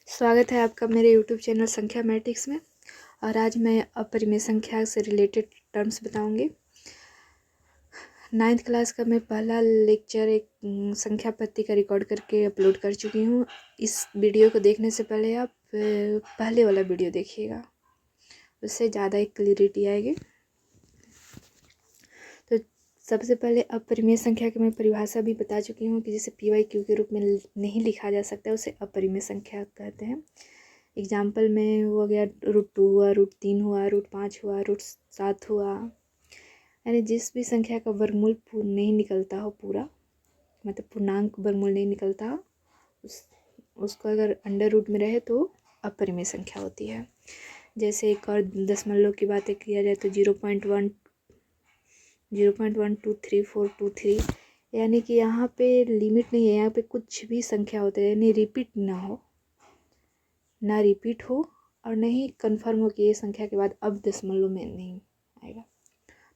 स्वागत है आपका मेरे YouTube चैनल संख्या मैट्रिक्स में। और आज मैं अपरिमेय संख्या से रिलेटेड टर्म्स बताऊंगी। 9th क्लास का मैं पहला लेक्चर एक संख्या पत्ती का रिकॉर्ड करके अपलोड कर चुकी हूँ। इस वीडियो को देखने से पहले आप पहले वाला वीडियो देखिएगा, उससे ज़्यादा एक क्लियरिटी आएगी। तो सबसे पहले अपरिमेय संख्या की मैं परिभाषा भी बता चुकी हूँ कि जिसे PYQ के रूप में नहीं लिखा जा सकता, उसे अपरिमेय संख्या कहते हैं। एग्जाम्पल में हो गया √2 हुआ, √3 हुआ, √5 हुआ, √7 हुआ। यानी जिस भी संख्या का वर्गमूल नहीं निकलता हो पूरा, मतलब पूर्णांक वर्गमूल नहीं निकलता हो, उसको अगर अंडर रूट में रहे तो अपरिमेय संख्या होती है। जैसे एक और दशमलव की बातें किया जाए तो 0.12343, यानी कि यहाँ पे लिमिट नहीं है, यहाँ पे कुछ भी संख्या होती है, यानी रिपीट ना रिपीट हो और नहीं कन्फर्म हो कि ये संख्या के बाद अब दशमलव में नहीं आएगा,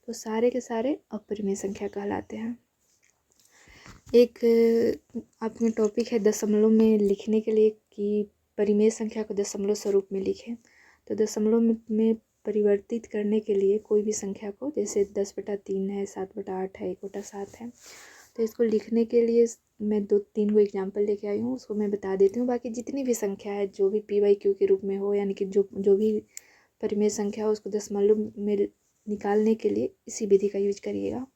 तो सारे के सारे अपरिमेय संख्या कहलाते हैं। एक आपने टॉपिक है दशमलव में लिखने के लिए कि परिमेय संख्या को दशमलव स्वरूप में लिखें। तो दशमलव में परिवर्तित करने के लिए कोई भी संख्या को, जैसे 10/3 है, 7/8 है, 1/7 है, तो इसको लिखने के लिए मैं 2-3 को एग्जाम्पल लेके आई हूँ, उसको मैं बता देती हूँ। बाकी जितनी भी संख्या है जो भी PYQ के रूप में हो, यानी कि जो भी परिमेय संख्या हो, उसको दशमलव में निकालने के लिए इसी विधि का यूज करिएगा।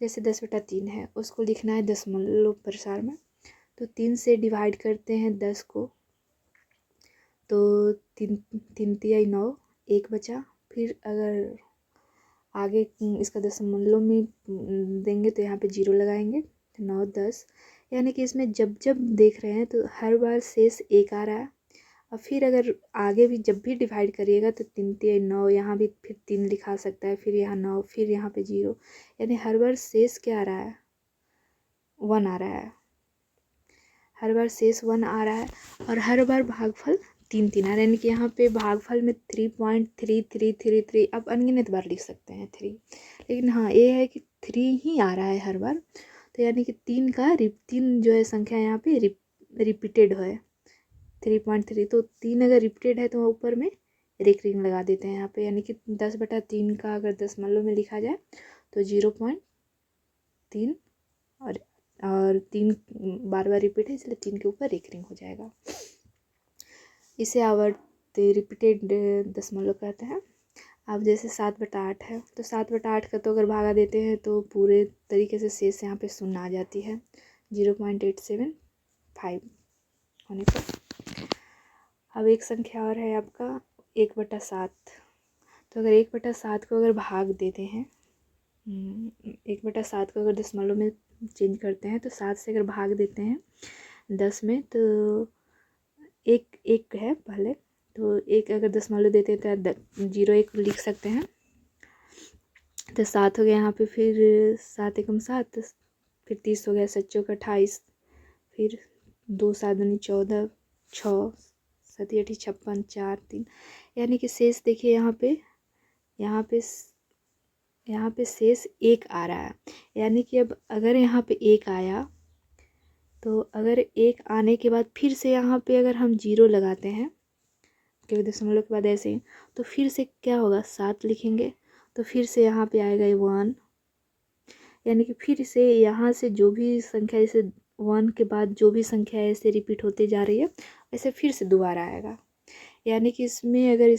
जैसे 10/3 है, उसको लिखना है दशमलव प्रसार में, तो 3 से डिवाइड करते हैं 10 को, तो 3 तिहाई 9, 1 बचा। फिर अगर आगे इसका दशमलव में देंगे तो यहाँ पे 0 लगाएंगे, 9 10, यानी कि इसमें जब जब देख रहे हैं तो हर बार शेष 1 आ रहा है। और फिर अगर आगे भी जब भी डिवाइड करिएगा तो 3 तिहाई 9, यहाँ भी फिर 3 लिखा सकता है, फिर यहाँ 9, फिर यहाँ पे 0, यानी हर बार शेष क्या आ रहा है, 1 आ रहा है। हर बार शेष 1 आ रहा है और हर बार भागफल 3 आ रहा है, यानी कि यहाँ पे भागफल में 3.3333, आप अनगिनत बार लिख सकते हैं 3, लेकिन हाँ ये है कि 3 ही आ रहा है हर बार। तो यानी कि 3 जो है संख्या यहाँ पे रिपीटेड है 3.3, तो 3 अगर रिपीटेड है तो ऊपर में रेकरिंग लगा देते हैं यहाँ पे, यानी कि 10/3 का अगर दशमलव में लिखा जाए तो 0.3 और 3 बार बार रिपीट है, इसलिए 3 के ऊपर रेकरिंग हो जाएगा। इसे आवर्ती रिपीटेड दशमलव कहते हैं। अब जैसे 7/8 है, तो 7/8 का तो अगर भागा देते हैं तो पूरे तरीके से शेष यहाँ पे 0 आ जाती है, 0.875 होने पर। अब एक संख्या और है आपका 1/7, तो अगर 1/7 को अगर भाग देते हैं, 1/7 को अगर दशमलव में चेंज करते हैं तो 7 से अगर भाग देते हैं 10 में, तो एक है पहले, तो एक अगर दशमलव देते हैं तो 0 1 लिख सकते हैं, तो 7 हो गया यहाँ पे, फिर 7 एकम 7, फिर 30 हो गया, 7 चौक 28, फिर 2 7 दूनी 14, 6 7 8 56, 4 3, यानी कि शेष देखिए यहाँ पे शेष 1 आ रहा है। यानी कि अब अगर यहाँ पे 1 आया, तो अगर 1 आने के बाद फिर से यहाँ पे अगर हम 0 लगाते हैं, क्योंकि दशमलव के बाद ऐसे ही, तो फिर से क्या होगा, 7 लिखेंगे, तो फिर से यहाँ पे आएगा 1, यानी कि फिर से यहाँ से जो भी संख्या, जैसे 1 के बाद जो भी संख्या ऐसे रिपीट होते जा रही है, ऐसे फिर से दोबारा आएगा। यानी कि इसमें अगर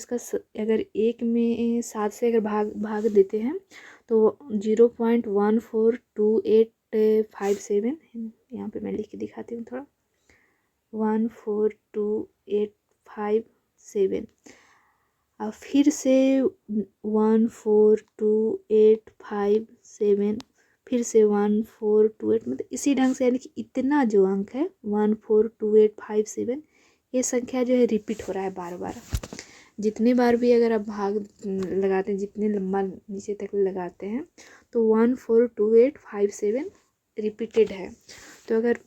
अगर 1 में 7 से अगर भाग देते हैं तो 0.14285 यहाँ पे मैं लिख के दिखाती हूँ थोड़ा, 14285, और फिर से 14285, फिर से 1428, मतलब इसी ढंग से, यानी कि इतना जो अंक है 14285, ये संख्या जो है रिपीट हो रहा है बार बार। जितने बार भी अगर आप भाग लगाते हैं, जितने लंबा नीचे तक लगाते हैं, तो 14285 रिपीटेड है। तो अगर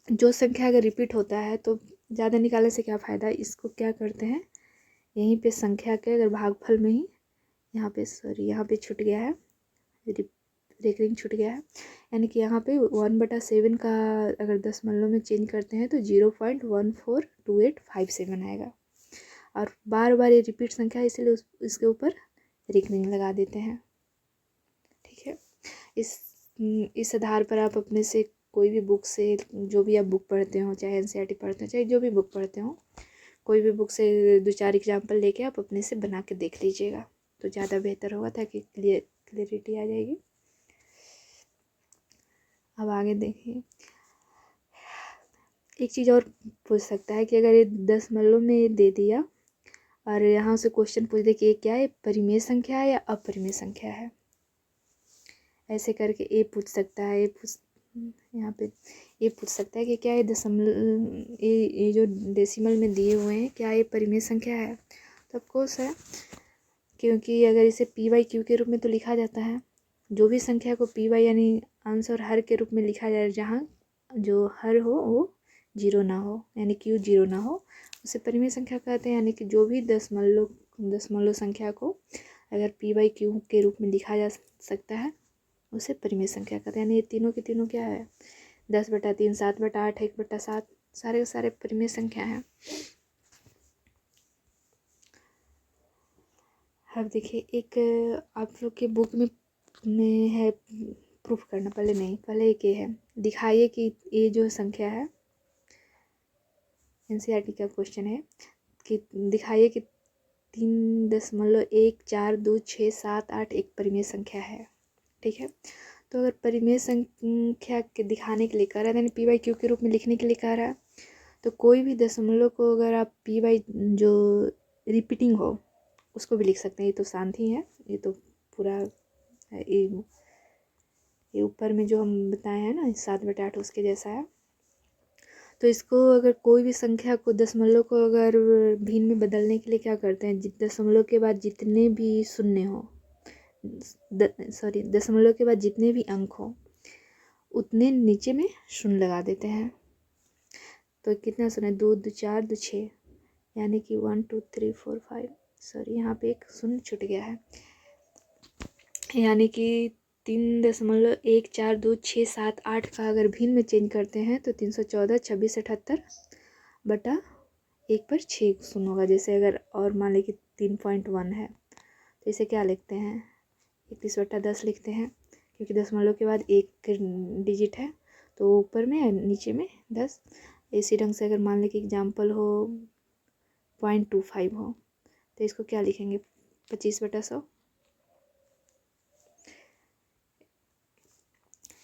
जो संख्या अगर रिपीट होता है तो ज़्यादा निकालने से क्या फ़ायदा, इसको क्या करते हैं, यहीं पे संख्या के अगर भागफल में ही यहाँ पे छूट गया है, रेकरिंग छूट गया है। यानी कि यहाँ पे 1/7 का अगर दशमलव में चेंज करते हैं तो 0.142857 आएगा। और बार बार ये रिपीट संख्या है, इसलिए इसके ऊपर रेकरिंग लगा देते हैं। ठीक है, इस आधार पर आप अपने से कोई भी बुक से, जो भी आप बुक पढ़ते हो, चाहे एनसीईआरटी पढ़ते हो, चाहे जो भी बुक पढ़ते हो, कोई भी बुक से 2-4 एग्जाम्पल लेके आप अपने से बना के देख लीजिएगा तो ज़्यादा बेहतर होगा, ताकि क्लियरिटी आ जाएगी। अब आगे देखिए, एक चीज़ और पूछ सकता है कि अगर ये दशमलव में दे दिया और यहाँ से क्वेश्चन पूछ दे कि ये क्या है, परिमेय संख्या है या अपरिमेय संख्या है, ऐसे करके ये पूछ सकता है। यहाँ पे ये पूछ सकता है कि क्या ये दशमलव, ये जो डेसिमल में दिए हुए हैं, क्या ये परिमेय संख्या है। तो ऑफकोर्स है, क्योंकि अगर इसे p/q के रूप में तो लिखा जाता है। जो भी संख्या को p/ यानी अंश और हर के रूप में लिखा जाए, जहाँ जो हर हो वो 0 ना हो, यानी q 0 ना हो, उसे परिमेय संख्या कहते हैं। यानी कि जो भी दशमलव संख्या को अगर p/q के रूप में लिखा जा सकता है, उसे परिमेय संख्या कहते हैं। यानी ये तीनों के तीनों क्या है, 10/3, 7/8, 1/7, सारे के सारे परिमेय संख्या हैं। अब देखिए, एक आप लोग के बुक में है प्रूफ करना, पहले एक ये है, दिखाइए कि ये जो संख्या है, एनसीईआरटी का क्वेश्चन है कि दिखाइए कि 3.14267 एक परिमेय संख्या है। ठीक है, तो अगर परिमेय संख्या के दिखाने के लिए कह रहा है, यानी p/q के रूप में लिखने के लिए कह रहा है, तो कोई भी दशमलव को अगर आप p/ जो रिपीटिंग हो उसको भी लिख सकते हैं। ये तो शांत ही है, ये तो पूरा ये ऊपर में जो हम बताए हैं ना 7/8 उसके जैसा है। तो इसको अगर कोई भी संख्या को, दशमलव को अगर भिन्न में बदलने के लिए क्या करते हैं, दशमलव के बाद जितने भी शून्य हो, दशमलव के बाद जितने भी अंक हो उतने नीचे में शून्य लगा देते हैं। तो कितना शून्य, 2 2 4 2 6, यानी कि 1 2 3 4 5, सॉरी यहाँ पे एक शून्य छूट गया है। यानी कि 3.14267 का अगर भिन्न में चेंज करते हैं तो 314 26 78/1/6 शून्य होगा। जैसे अगर और मान लें कि 3.1 है तो इसे क्या लिखते हैं, 31/10 लिखते हैं, क्योंकि दशमलव के बाद एक डिजिट है तो ऊपर में नीचे में 10। इसी ढंग से अगर मान लें कि एग्जाम्पल हो 0.25 हो तो इसको क्या लिखेंगे, 25/100।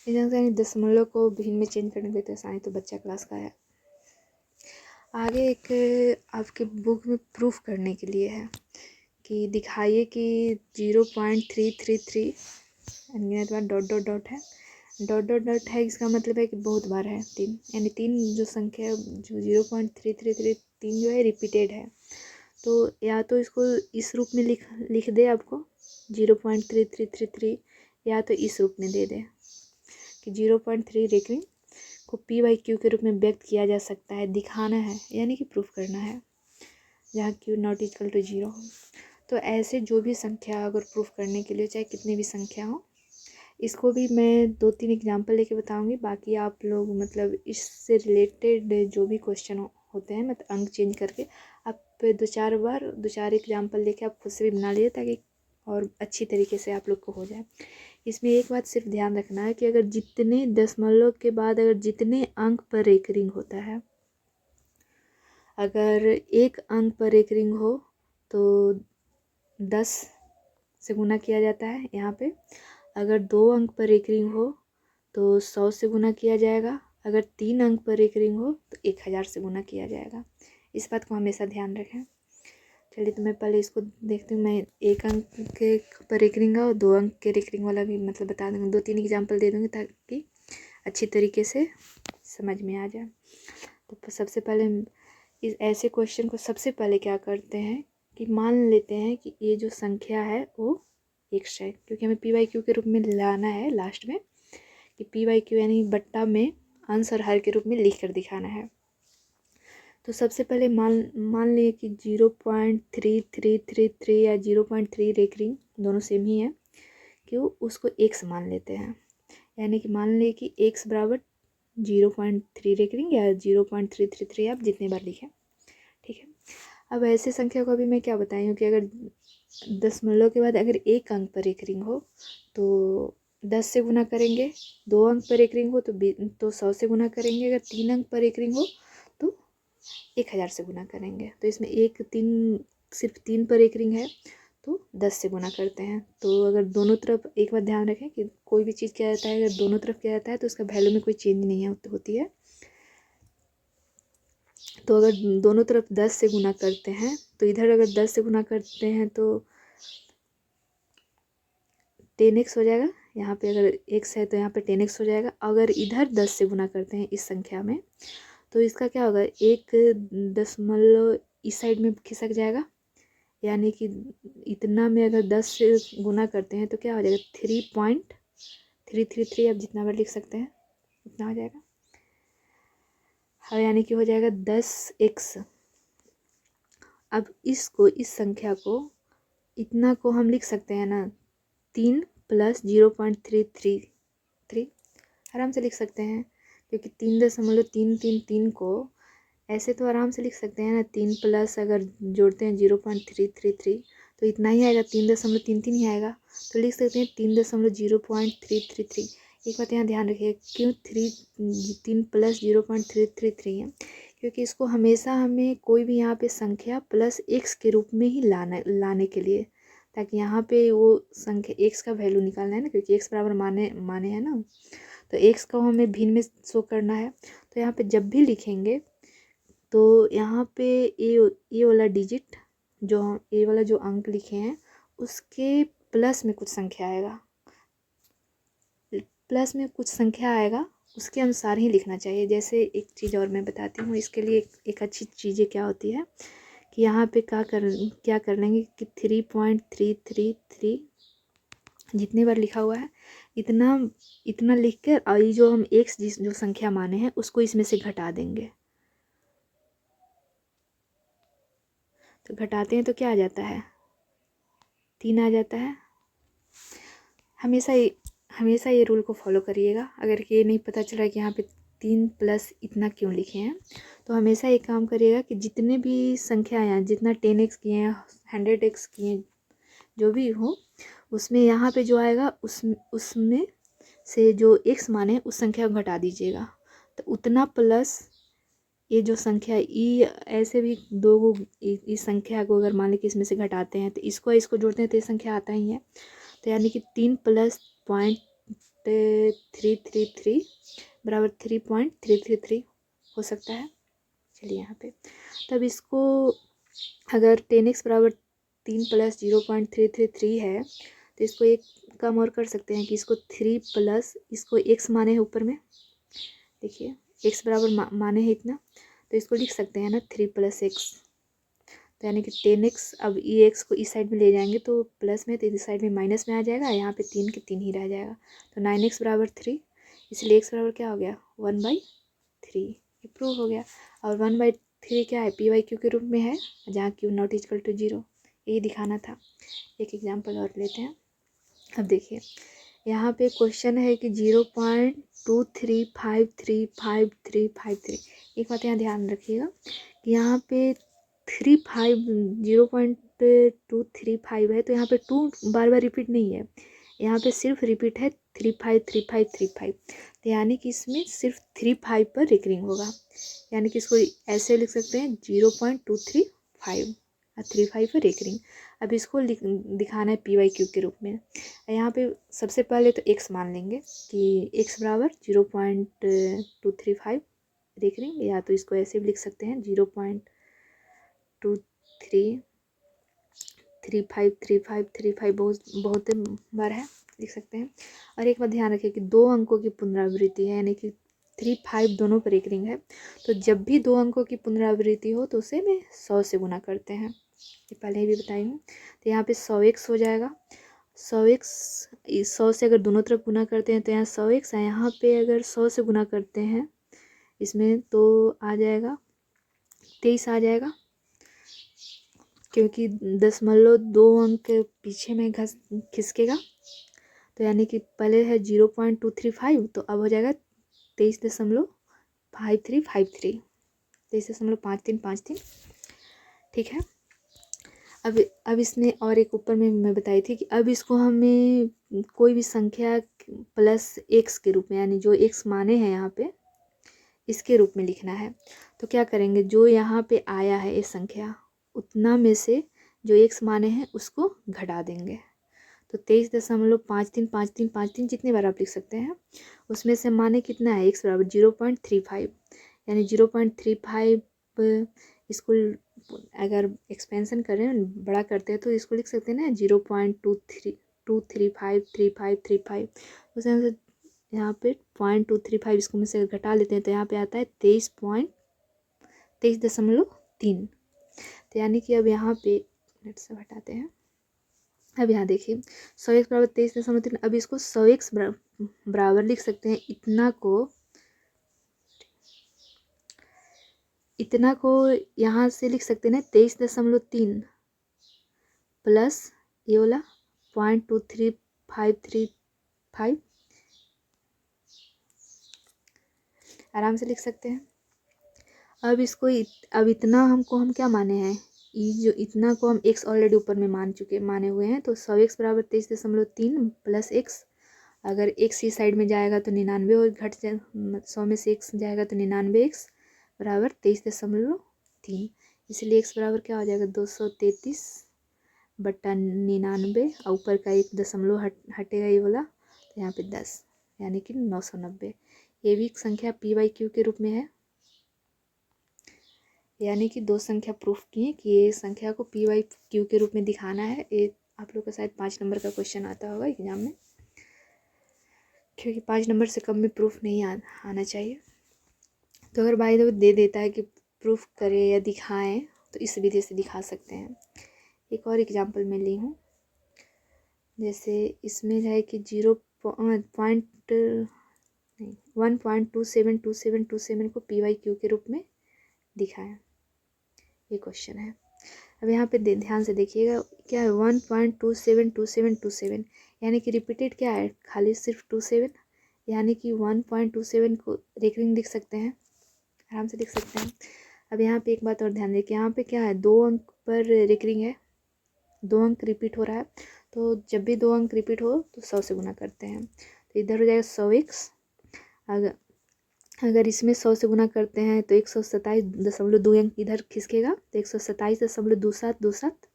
इस ढंग से दशमलव को भिन्न में चेंज करने की आसानी तो बच्चा क्लास का है। आगे एक आपके बुक में प्रूफ करने के लिए है कि दिखाइए कि 0.333 अनगिनत बार डॉट डॉट डॉट है, डॉट डॉट डॉट है, इसका मतलब है कि बहुत बार है 3, यानी 3 जो संख्या जो 0.333 जो है रिपीटेड है। तो या तो इसको इस रूप में लिख दे आपको 0.3333, या तो इस रूप में दे दे कि 0.3 रेकरिंग को p/q के रूप में व्यक्त किया जा सकता है, दिखाना है, यानी कि प्रूफ करना है, जहाँ q नॉट इक्वल टू 0 हो। तो ऐसे जो भी संख्या अगर प्रूफ करने के लिए, चाहे कितने भी संख्या हो, इसको भी मैं 2-3 एग्जाम्पल लेके बताऊंगी। बाकी आप लोग मतलब इससे रिलेटेड जो भी क्वेश्चन होते हैं, मतलब अंक चेंज करके आप 2-4 एग्जाम्पल लेके आप खुद से भी बना लीजिए, ताकि और अच्छी तरीके से आप लोग को हो जाए। इसमें एक बात सिर्फ ध्यान रखना है कि अगर जितने दशमलव के बाद अगर जितने अंक पर रेकरिंग होता है, अगर 1 अंक पर रेकरिंग हो तो 10 से गुना किया जाता है यहाँ पे। अगर 2 अंक पर रेकरिंग हो तो 100 से गुना किया जाएगा। अगर 3 अंक पर रेकरिंग हो तो 1000 से गुना किया जाएगा। इस बात को हमेशा ध्यान रखें। चलिए, तो मैं पहले इसको देखती हूँ। मैं 1 अंक के पर रेकरिंग और 2 अंक के रेकरिंग वाला भी मतलब बता दूँगी, 2-3 एग्जाम्पल दे दूँगी ताकि अच्छी तरीके से समझ में आ जाए। तो सबसे पहले इस ऐसे क्वेश्चन को सबसे पहले क्या करते हैं कि मान लेते हैं कि ये जो संख्या है वो x है, क्योंकि हमें p/q के रूप में लाना है लास्ट में, कि p/q यानी बट्टा में अंश और हर के रूप में लिख कर दिखाना है। तो सबसे पहले मान लिए कि 0.3333 या 0.3 रेकरिंग दोनों सेम ही है, क्यों, उसको एक्स मान लेते हैं। यानी कि मान लें कि एक्स बराबर 0.3 रेकरिंग या 0.333 आप जितने बार लिखें, ठीक है। अब ऐसे संख्या को अभी मैं क्या बताई हूँ कि अगर दशमलव के बाद अगर एक अंक पर एक रिंग हो तो 10 से गुना करेंगे, 2 अंक पर एक रिंग हो तो 100 से गुना करेंगे, अगर 3 अंक पर एक रिंग हो तो 1000 से गुना करेंगे। तो इसमें सिर्फ 3 पर एक रिंग है तो 10 से गुना करते हैं। तो अगर दोनों तरफ, एक बात ध्यान रखें कि कोई भी चीज़ क्या रहता है, अगर दोनों तरफ क्या रहता है तो उसका वैल्यू में कोई चेंज नहीं होती है। तो अगर दोनों तरफ 10 से गुना करते हैं तो इधर अगर 10 से गुना करते हैं तो 10x हो जाएगा, यहाँ पे अगर x है तो यहाँ पे 10x हो जाएगा। अगर इधर 10 से गुना करते हैं इस संख्या में तो इसका क्या होगा, एक दशमलव इस साइड में खिसक जाएगा, यानी कि इतना में अगर 10 से गुना करते हैं तो क्या हो जाएगा 3.333, आप जितना बार लिख सकते हैं उतना हो जाएगा। हाँ, यानी कि हो जाएगा 10x। अब इस संख्या को, इतना को हम लिख सकते हैं ना 3 + 0.333, आराम से लिख सकते हैं, क्योंकि 3.333 को ऐसे तो आराम से लिख सकते हैं ना। 3 प्लस अगर जोड़ते हैं 0.333 तो इतना ही आएगा, 3.33 ही आएगा। तो लिख सकते हैं 3.0.333। एक बात यहाँ ध्यान रखिए, क्यों 3 + 0.333 है, क्योंकि इसको हमेशा हमें कोई भी यहाँ पे संख्या प्लस x के रूप में ही लाने के लिए, ताकि यहाँ पे वो संख्या x का वैल्यू निकालना है ना, क्योंकि x बराबर माने है ना, तो x को हमें भिन्न में शो करना है। तो यहाँ पे जब भी लिखेंगे तो यहाँ पे ये वाला डिजिट, जो ये वाला जो अंक लिखे हैं उसके प्लस में कुछ संख्या आएगा, प्लस में कुछ संख्या आएगा, उसके अनुसार ही लिखना चाहिए। जैसे एक चीज़ और मैं बताती हूँ इसके लिए, एक अच्छी चीज़ें क्या होती है कि यहाँ पे क्या कर लेंगे कि 3.333 जितने बार लिखा हुआ है इतना लिख कर, और ये जो हम एक्स जो संख्या माने हैं उसको इसमें से घटा देंगे। तो घटाते हैं तो क्या आ जाता है, 3 आ जाता है। हमेशा ये रूल को फॉलो करिएगा। अगर ये नहीं पता चल रहा है कि यहाँ पे 3 प्लस इतना क्यों लिखे हैं, तो हमेशा एक काम करिएगा कि जितने भी संख्या हैं, जितना 10x किए हैं, 100x किए हैं, जो भी हो, उसमें यहाँ पे जो आएगा उसमें से जो x माने उस संख्या को घटा दीजिएगा। तो उतना प्लस ये जो संख्या ऐसे भी दो इस संख्या को अगर मान लें कि इसमें से घटाते हैं तो इसको जोड़ते हैं तो ये संख्या आता ही है। तो यानी कि 3 + 0.333 बराबर 3.333 हो सकता है। चलिए यहाँ पे तब इसको, अगर 10x बराबर 3 + 0.333 है तो इसको एक काम और कर सकते हैं कि इसको 3 प्लस इसको x माने हैं ऊपर में, देखिए x बराबर माने हैं इतना, तो इसको लिख सकते हैं ना 3 + x। तो यानी कि 10x, अब ये x को इस साइड में ले जाएंगे तो प्लस में, तो इस साइड में माइनस में आ जाएगा, यहाँ पे 3 के 3 ही रह जाएगा। तो 9x बराबर 3, इसलिए x बराबर क्या हो गया 1/3, ये प्रूव हो गया। और 1/3 क्या है, p/q के रूप में है, जहाँ q ≠ 0, यही दिखाना था। एक एग्जाम्पल और लेते हैं। अब देखिए यहाँ पे क्वेश्चन है कि 0.23535353। एक बात यहाँ ध्यान रखिएगा कि यहाँ पे 0.235 है, तो यहाँ पे 2 बार बार रिपीट नहीं है, यहाँ पे सिर्फ रिपीट है 353535। तो यानी कि इसमें सिर्फ 35 पर रिकरिंग होगा, यानी कि इसको ऐसे लिख सकते हैं 0.235 और 35 पर रिकरिंग। अब इसको दिखाना है p/q के रूप में। यहाँ पे सबसे पहले तो x मान लेंगे कि x बराबर 0.235 रिकरिंग, या तो इसको ऐसे भी लिख सकते हैं 0.233535 बहुत बार है, लिख सकते हैं। और एक बात ध्यान रखिए कि 2 अंकों की पुनरावृत्ति है, यानी कि 3 5 दोनों पर एक रिंग है, तो जब भी 2 अंकों की पुनरावृत्ति हो तो उसे में 100 से गुना करते हैं, ये पहले ही भी बताई हूँ। तो यहाँ पे 100x हो जाएगा, 100x 100 से अगर दोनों तरफ गुना करते हैं तो यहाँ 100x है, यहाँ पे अगर 100 से गुना करते हैं इसमें तो आ जाएगा 23 आ जाएगा, क्योंकि 0.2 अंक पीछे में खिसकेगा तो यानी कि पहले है 0.235, तो अब हो जाएगा 23.5353, 23.5353। ठीक है। अब इसने और एक ऊपर में मैं बताई थी कि अब इसको हमें कोई भी संख्या प्लस एक्स के रूप में, यानी जो एक्स माने हैं यहाँ पे, इसके रूप में लिखना है। तो क्या करेंगे, जो यहाँ पे आया है ये संख्या, उतना में से जो एक्स माने हैं उसको घटा देंगे। तो 23.535353 जितनी बार आप लिख सकते हैं, उसमें से माने कितना है, एक्स बराबर 0.35, यानी 0.35। इसको अगर एक्सपेंशन करें, बड़ा करते हैं, तो इसको लिख सकते हैं ना 0.2353535। उस से यहाँ पे 0.235 इसको में से घटा लेते हैं, तो यहाँ पे आता है 23.3। तो यानी कि अब यहाँ पे मिनट से घटाते हैं। अब यहाँ देखिए 100x बराबर 23.3। अब इसको 100x बराबर लिख सकते हैं, इतना को यहाँ से लिख सकते हैं ना 23.3 प्लस ये वाला 0.23535, आराम से लिख सकते हैं। अब इसको अब इतना हम क्या माने हैं, ये जो इतना को हम x ऑलरेडी ऊपर में माने हुए हैं, तो 100x बराबर 23.3 प्लस x। अगर x ही साइड में जाएगा तो 99, और घट जाए 100 में से x जाएगा तो 99x बराबर 23.3। इसलिए x बराबर क्या हो जाएगा, 233/99, और ऊपर का एक दशमलव हटेगा ये वाला, तो यहाँ पे 10, यानी कि 990। ये भी एक संख्या p/q के रूप में है। यानी कि दो संख्या प्रूफ किए कि ये संख्या को p/q के रूप में दिखाना है। ये आप लोग का शायद 5 नंबर का क्वेश्चन आता होगा एग्जाम में, क्योंकि 5 नंबर से कम में प्रूफ नहीं आना चाहिए। तो अगर बाय द वे दे देता है कि प्रूफ करें या दिखाएं, तो इस विधि से दिखा सकते हैं। एक और एग्जाम्पल मैं ली हूँ, जैसे इसमें है कि 1.272727 को p/q के रूप में दिखाएं, ये क्वेश्चन है। अब यहाँ पे ध्यान से देखिएगा, क्या है 1.272727, यानी कि रिपीटेड क्या है, खाली सिर्फ 27, यानी कि 1.27 को रेकरिंग लिख सकते हैं, आराम से लिख सकते हैं। अब यहाँ पे एक बात और ध्यान दें कि यहाँ पे क्या है, 2 अंक पर रेकरिंग है, 2 अंक रिपीट हो रहा है। तो जब भी 2 अंक रिपीट हो तो 100 से गुना करते हैं, तो इधर हो जाएगा 100x। अगर इसमें 100 से गुना करते हैं तो 127.2 अंक इधर खिसकेगा, तो 127.2727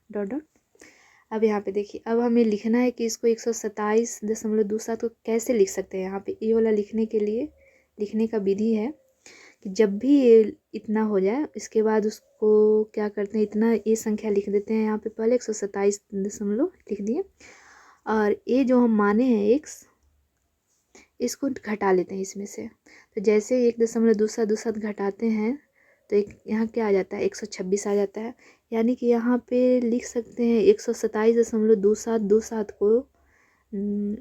डॉट डॉट। अब यहाँ पे देखिए, अब हमें लिखना है कि इसको 127.27 को कैसे लिख सकते हैं। यहाँ पे ये वाला लिखने के लिए लिखने का विधि है कि जब भी ये इतना हो जाए, इसके बाद उसको क्या करते हैं, इतना ये संख्या लिख देते हैं। यहाँ पे पहले 127 लिख दिए, और ये जो हम माने हैं x, इसको घटा लेते हैं इसमें से। तो जैसे 1.27 घटाते हैं तो एक यहाँ क्या आ जाता है, 126 आ जाता है। यानी कि यहाँ पे लिख सकते हैं 127.2727 को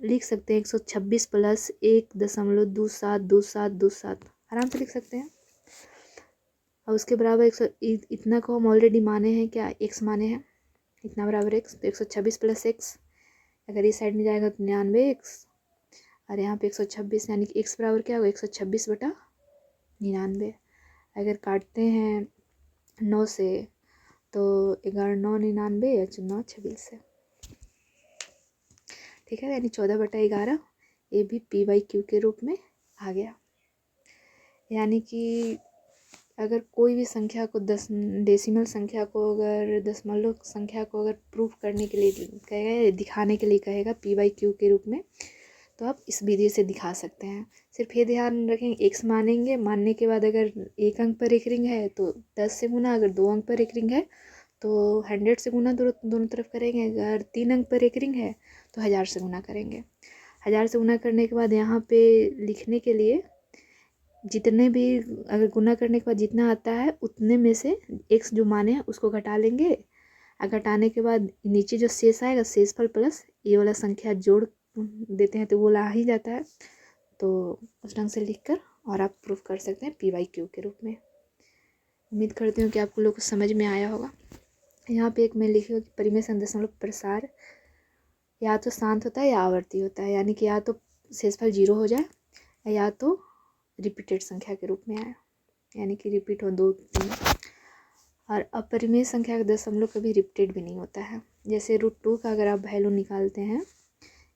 लिख सकते हैं 126 प्लस 1.272727, आराम से लिख सकते हैं। और उसके बराबर इतना को हम ऑलरेडी माने हैं, क्या x माने हैं, इतना बराबर x, तो 126 प्लस x, अगर इस साइड में जाएगा तो 99x, और यहाँ पे 126, यानी कि x बराबर क्या होगा, 126/99। अगर काटते हैं 9 से तो 11 9 99, या 9 26 से, ठीक है, यानी 14/11 ये भी p/q के रूप में आ गया। यानी कि अगर कोई भी संख्या को डेसिमल संख्या को, अगर दशमलव संख्या को अगर प्रूफ करने के लिए कहेगा, दिखाने के लिए कहेगा p/q के रूप में, तो आप इस विधि से दिखा सकते हैं। सिर्फ ये ध्यान रखेंगे, x मानेंगे, मानने के बाद अगर 1 अंक पर रेकरिंग है तो 10 से गुना, अगर 2 अंक पर रेकरिंग है तो 100 से गुना दोनों तरफ करेंगे, अगर 3 अंक पर रेकरिंग है तो 1000 से गुना करेंगे। 1000 से गुना करने के बाद यहाँ पे लिखने के लिए जितने भी, अगर गुना करने के बाद जितना आता है उतने में से x जो माने हैं उसको घटा लेंगे, और घटाने के बाद नीचे जो शेष आएगा, शेषफल प्लस ये वाला संख्या जोड़ देते हैं तो वो ला ही जाता है। तो उस ढंग से लिखकर और आप प्रूफ कर सकते हैं p/q के रूप में। उम्मीद करती हूँ कि आपको लोग को समझ में आया होगा। यहाँ पे एक मैं लिखी हूँ कि परिमेय संदशमलव प्रसार, या तो शांत होता है या आवर्ती होता है, यानी कि या तो शेषफल 0 हो जाए या तो रिपीटेड संख्या के रूप में आए, यानी कि रिपीट हो 2 3। और अपरिमेय संख्या का दशमलव कभी रिपीटेड भी नहीं होता है। जैसे √2 का अगर आप वैल्यू निकालते हैं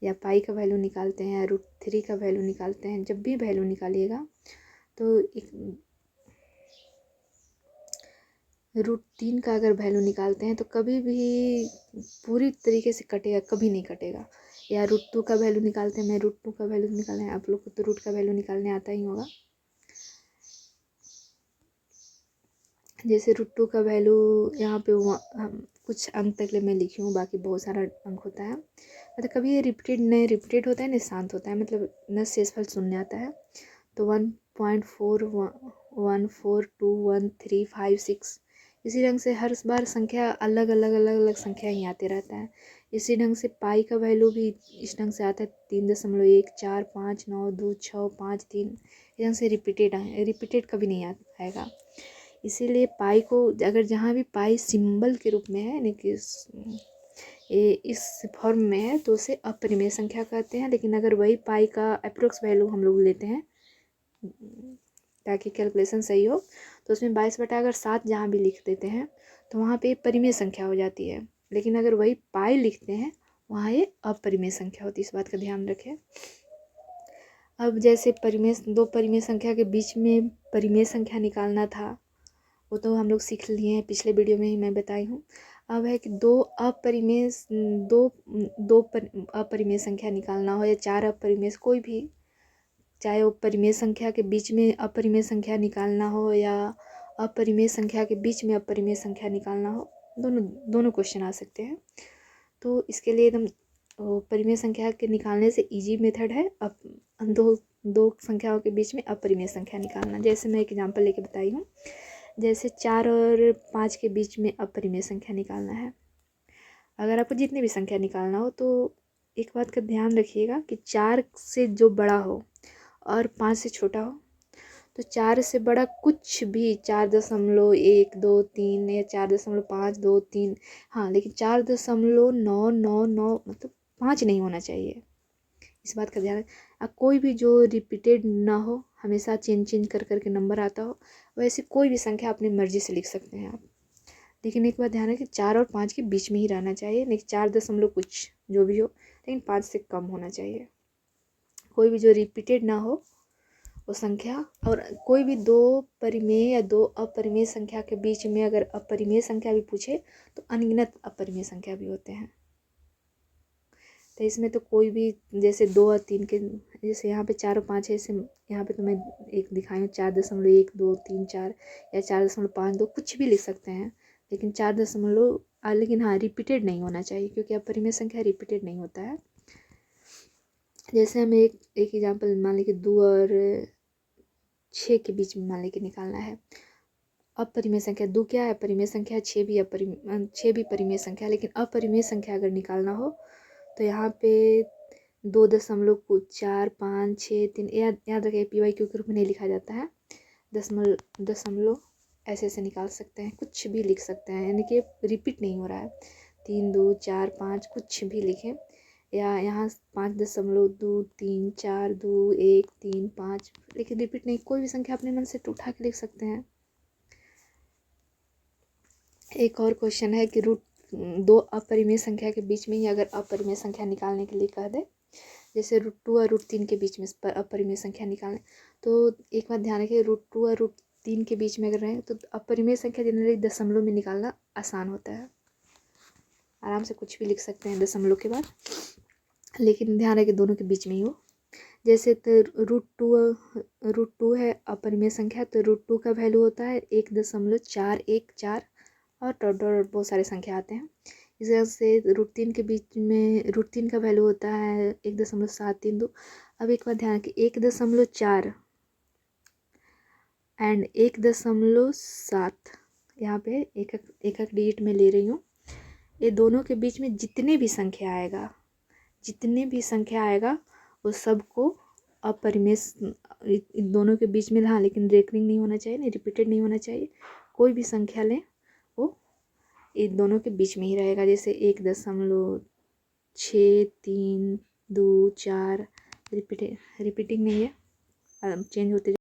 या पाई का वैल्यू निकालते हैं या √3 का वैल्यू निकालते हैं, जब भी वैल्यू निकालिएगा तो एक √3 का अगर वैल्यू निकालते हैं तो कभी भी पूरी तरीके से कटेगा, कभी नहीं कटेगा। या √2 का वैल्यू निकालते हैं, मैं √2 का वैल्यू निकालना है, आप लोग को तो रूट का वैल्यू निकालने आता ही होगा। जैसे √2 का वैल्यू यहाँ पे कुछ अंक तक ले मैं लिखी हूँ, बाकी बहुत सारा अंक होता है। मतलब कभी ये रिपीटेड होता है न शांत होता है, मतलब न शेषफल शून्य आता है। तो 1.4142135 इसी ढंग से हर बार संख्या अलग अलग संख्या ही आते रहता है। इसी ढंग से पाई का वैल्यू भी इस ढंग से आता है 3.145926553 इस ढंग से रिपीटेड कभी नहीं आएगा। इसीलिए पाई को अगर जहाँ भी पाई सिंबल के रूप में है, यानी कि इस फॉर्म में है, तो उसे अपरिमेय संख्या कहते हैं। लेकिन अगर वही पाई का अप्रोक्स वैल्यू हम लोग लेते हैं ताकि कैलकुलेशन सही हो, तो उसमें 22/7 जहाँ भी लिख देते हैं तो वहाँ पे परिमेय संख्या हो जाती है। लेकिन अगर वही पाई लिखते हैं वहाँ ये अपरिमेय संख्या होती है, इस बात का ध्यान रखें। अब जैसे दो परिमेय संख्या के बीच में परिमेय संख्या निकालना था, वो तो हम लोग सीख लिए हैं, पिछले वीडियो में ही मैं बताई हूँ। अब है कि दो अपरिमेय संख्या निकालना हो या 4 अपरिमेय, कोई भी, चाहे वो परिमेय संख्या के बीच में अपरिमेय संख्या निकालना हो या अपरिमेय संख्या के बीच में अपरिमेय संख्या निकालना हो, दोनों क्वेश्चन आ सकते हैं। तो इसके लिए एकदम परिमेय संख्या के निकालने से इजी मेथड है दो संख्याओं के बीच में अपरिमेय संख्या निकालना। जैसे मैं एक एग्जांपल लेके बताई हूँ, जैसे 4 और 5 के बीच में अपरिमेय संख्या निकालना है। अगर आपको जितनी भी संख्या निकालना हो तो एक बात का ध्यान रखिएगा कि 4 से जो बड़ा हो और 5 से छोटा हो, तो 4 से बड़ा कुछ भी 4.123 या 4.523, हाँ, लेकिन 4.999 मतलब 5 नहीं होना चाहिए, इस बात का ध्यान। अब कोई भी जो रिपीटेड ना हो, हमेशा चेंज कर करके नंबर आता हो, वैसे कोई भी संख्या अपनी मर्जी से लिख सकते हैं आप। लेकिन एक बात ध्यान है कि 4 और 5 के बीच में ही रहना चाहिए, लेकिन 4 दशमलव कुछ जो भी हो, लेकिन 5 से कम होना चाहिए। कोई भी जो रिपीटेड ना हो वो संख्या, और कोई भी दो परिमेय या दो अपरिमेय संख्या के बीच में अगर अपरिमेय संख्या भी पूछे तो अनगिनत अपरिमेय संख्या भी होते हैं। तो इसमें तो कोई भी, जैसे 2 और 3 के, जैसे यहाँ पे 4 और 5 है, इसे यहाँ पे तो मैं एक दिखाई हूँ 4.123 या 4.52 कुछ भी लिख सकते हैं, लेकिन 4 लेकिन हाँ रिपीटेड नहीं होना चाहिए, क्योंकि अपरिमेय संख्या रिपीटेड नहीं होता है। जैसे हमें एक एग्जाम्पल मान लीजिए 2 और 6 के बीच में मान लीजिए निकालना है अपरिमेय संख्या। 2 क्या है? परिमेय संख्या। 6 भी परिमेय संख्या। लेकिन अपरिमेय संख्या अगर निकालना हो तो यहाँ पे 2.456 3 याद रखिए, PYQ के रूप में नहीं लिखा जाता है, दशमलव ऐसे निकाल सकते हैं, कुछ भी लिख सकते हैं, यानी कि रिपीट नहीं हो रहा है। 3 2 4 5 कुछ भी लिखें, या यहाँ 5.234213 5, लेकिन रिपीट नहीं, कोई भी संख्या अपने मन से उठा के लिख सकते हैं। एक और क्वेश्चन है कि दो अपरिमेय संख्या के बीच में ही अगर अपरिमेय संख्या निकालने के लिए कह दे, जैसे √2 और √3 के बीच में अपरिमेय संख्या निकालें, तो एक बात ध्यान रखिए, √2 और √3 के बीच में अगर रहें तो अपरिमेय संख्या जनरली दशमलव में निकालना आसान होता है, आराम से कुछ भी लिख सकते हैं दशमलव के बाद, लेकिन ध्यान रखिए दोनों के बीच में ही हो। जैसे तो √2 है अपरिमेय संख्या, तो √2 का वैल्यू होता है 1.414 और डॉट डॉट बहुत सारे संख्या आते हैं। इस वजह से √3 के बीच में √3 का वैल्यू होता है 1.732। अब एक बात ध्यान कि 1.4 एंड 1.7, यहाँ पे एक डिजिट में ले रही हूँ, ये दोनों के बीच में जितने भी संख्या आएगा वो सबको अपरिमेय, दोनों के बीच में, हाँ, लेकिन रेकरिंग नहीं होना चाहिए, नहीं रिपीटेड नहीं होना चाहिए। कोई भी संख्या लें वो इन दोनों के बीच में ही रहेगा। जैसे 1.4 6 3 2 4 रिपीटिंग नहीं है, चेंज होते